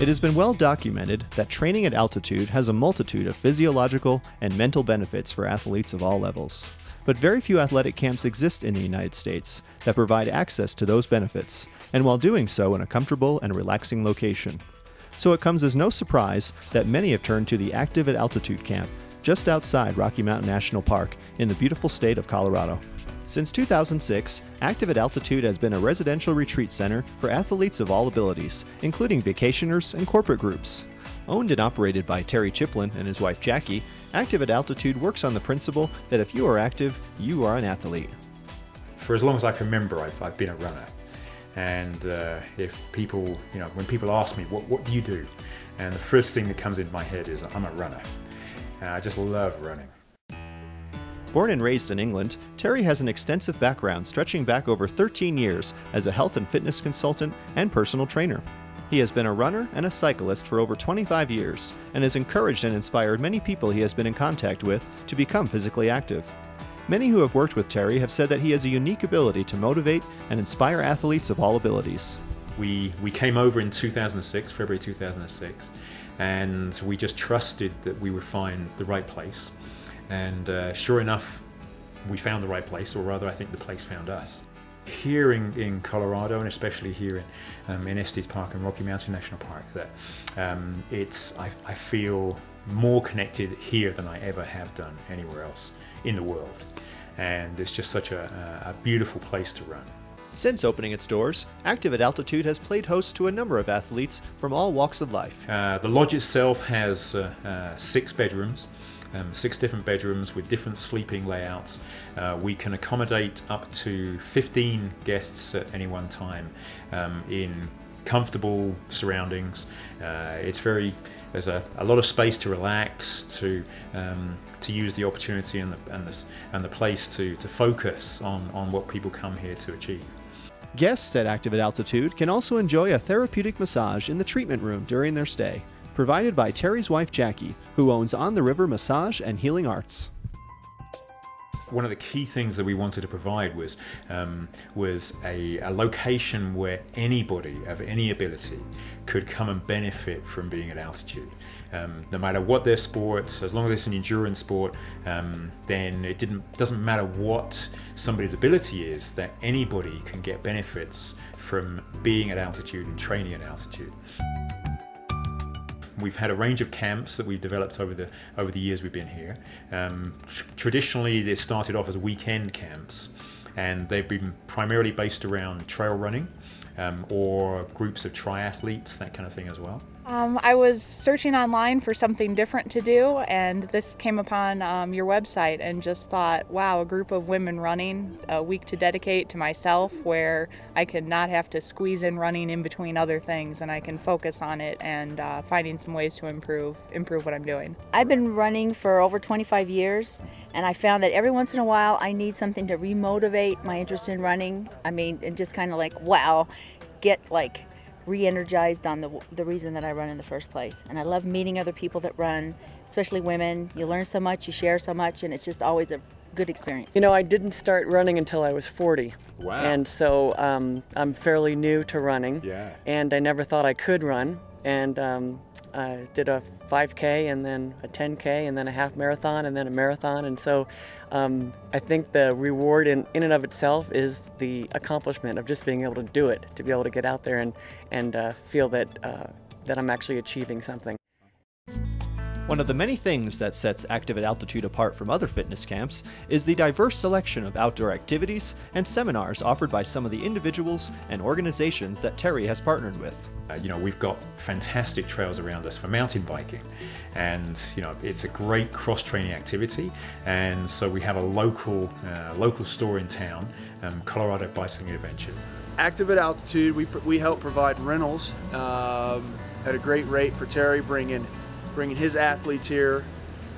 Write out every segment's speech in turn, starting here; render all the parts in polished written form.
It has been well documented that training at altitude has a multitude of physiological and mental benefits for athletes of all levels. But very few athletic camps exist in the United States that provide access to those benefits, and while doing so in a comfortable and relaxing location. So it comes as no surprise that many have turned to the Active at Altitude camp just outside Rocky Mountain National Park in the beautiful state of Colorado. Since 2006, Active at Altitude has been a residential retreat center for athletes of all abilities, including vacationers and corporate groups. Owned and operated by Terry CHIPLIN and his wife Jackie, Active at Altitude works on the principle that if you are active, you are an athlete. For as long as I can remember, I've been a runner. And if people, when people ask me, what do you do? And the first thing that comes into my head is I'm a runner. And I just love running. Born and raised in England, Terry has an extensive background stretching back over 13 years as a health and fitness consultant and personal trainer. He has been a runner and a cyclist for over 25 years and has encouraged and inspired many people he has been in contact with to become physically active. Many who have worked with Terry have said that he has a unique ability to motivate and inspire athletes of all abilities. We came over in 2006, February 2006, and we just trusted that we would find the right place. And sure enough, we found the right place, or rather I think the place found us. Here in Colorado, and especially here in Estes Park and Rocky Mountain National Park, that I feel more connected here than I ever have done anywhere else in the world. And it's just such a beautiful place to run. Since opening its doors, Active at Altitude has played host to a number of athletes from all walks of life. The lodge itself has 6 bedrooms. 6 different bedrooms with different sleeping layouts. We can accommodate up to 15 guests at any one time in comfortable surroundings. There's a lot of space to relax, to use the opportunity and the place to focus on what people come here to achieve. Guests at Active at Altitude can also enjoy a therapeutic massage in the treatment room during their stay, provided by Terry's wife Jackie, who owns On the River Massage and Healing Arts. One of the key things that we wanted to provide was a location where anybody of any ability could come and benefit from being at altitude. No matter what their sport, as long as it's an endurance sport, then it doesn't matter what somebody's ability is, that anybody can get benefits from being at altitude and training at altitude. We've had a range of camps that we've developed over the years we've been here. Traditionally, they started off as weekend camps, and they've been primarily based around trail running or groups of triathletes, that kind of thing as well. I was searching online for something different to do, and this came upon your website and just thought, wow, a group of women running, a week to dedicate to myself where I can not have to squeeze in running in between other things, and I can focus on it and finding some ways to improve what I'm doing. I've been running for over 25 years, and I found that every once in a while I need something to remotivate my interest in running. I mean, and just kind of like, wow, get like re-energized on the reason that I run in the first place. And I love meeting other people that run, especially women. You learn so much, you share so much, and it's just always a good experience. You know, I didn't start running until I was 40. Wow. And so I'm fairly new to running. Yeah. And I never thought I could run. And I did a 5K and then a 10K and then a half marathon and then a marathon. And so I think the reward in and of itself is the accomplishment of just being able to do it, to be able to get out there and feel that I'm actually achieving something. One of the many things that sets Active at Altitude apart from other fitness camps is the diverse selection of outdoor activities and seminars offered by some of the individuals and organizations that Terry has partnered with. We've got fantastic trails around us for mountain biking, and it's a great cross-training activity. And so we have a local store in town, Colorado Bicycling Adventures. Active at Altitude, we help provide rentals at a great rate for Terry, bringing his athletes here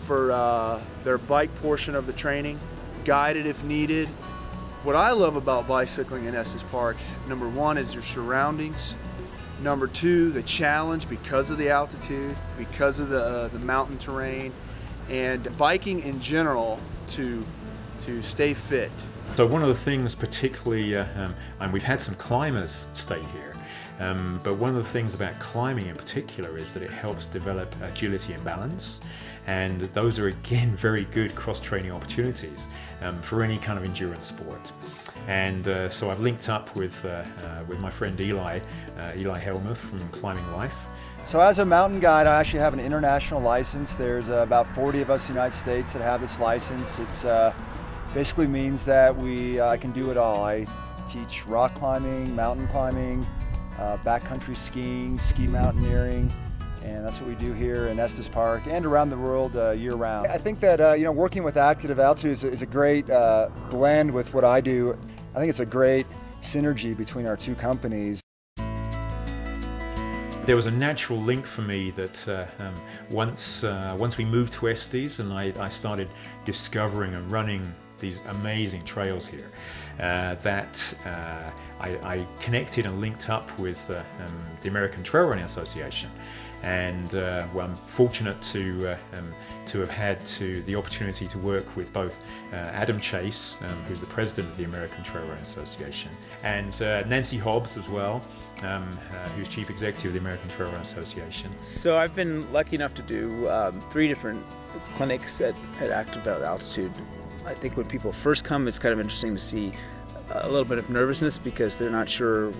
for their bike portion of the training, guided if needed. What I love about bicycling in Estes Park, number one, is your surroundings. Number two, the challenge because of the altitude, because of the mountain terrain, and biking in general to stay fit. So one of the things particularly, and we've had some climbers stay here, But one of the things about climbing in particular is that it helps develop agility and balance, and those are again very good cross-training opportunities for any kind of endurance sport. And so I've linked up with my friend Eli Helmuth from Climbing Life. So as a mountain guide, I actually have an international license. There's about 40 of us in the United States that have this license. It's basically means that I can do it all. I teach rock climbing, mountain climbing, backcountry skiing, ski mountaineering, and that's what we do here in Estes Park and around the world year-round. I think that you know, working with Active Altitude is a great blend with what I do. I think it's a great synergy between our two companies. There was a natural link for me that once we moved to Estes and I started discovering and running these amazing trails here, that I connected and linked up with the American Trail Running Association. And well, I'm fortunate to have had the opportunity to work with both Adam Chase, who's the president of the American Trail Running Association, and Nancy Hobbs as well, who's chief executive of the American Trail Running Association. So I've been lucky enough to do 3 different clinics at Active Altitude. I think when people first come, it's kind of interesting to see a little bit of nervousness because they're not sure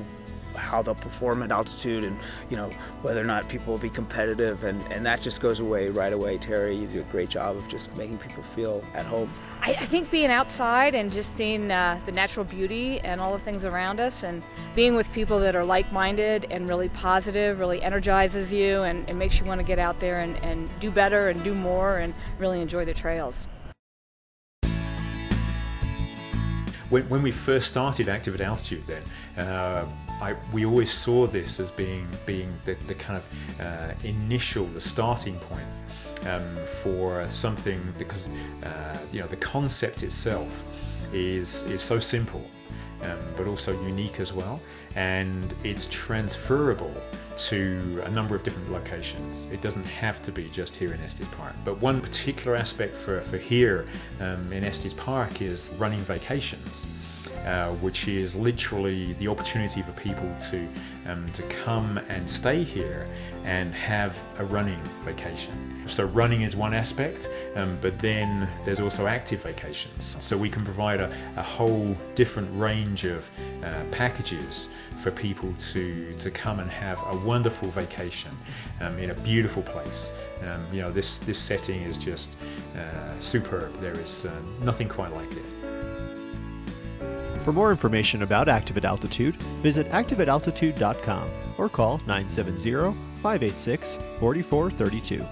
how they'll perform at altitude, and you know, whether or not people will be competitive, and that just goes away right away. Terry, you do a great job of just making people feel at home. I think being outside and just seeing the natural beauty and all the things around us, and being with people that are like-minded and really positive, really energizes you and makes you want to get out there and do better and do more and really enjoy the trails. When we first started Active at Altitude then, we always saw this as being the kind of the starting point for something, because you know, the concept itself is so simple, but also unique as well, and it's transferable to a number of different locations. It doesn't have to be just here in Estes Park. But one particular aspect for here in Estes Park is running vacations, which is literally the opportunity for people to come and stay here and have a running vacation. So running is one aspect, but then there's also active vacations. So we can provide a whole different range of packages for people to come and have a wonderful vacation in a beautiful place. You know, this setting is just superb. There is nothing quite like it. For more information about Active at Altitude, visit activeataltitude.com or call 970-586-4432.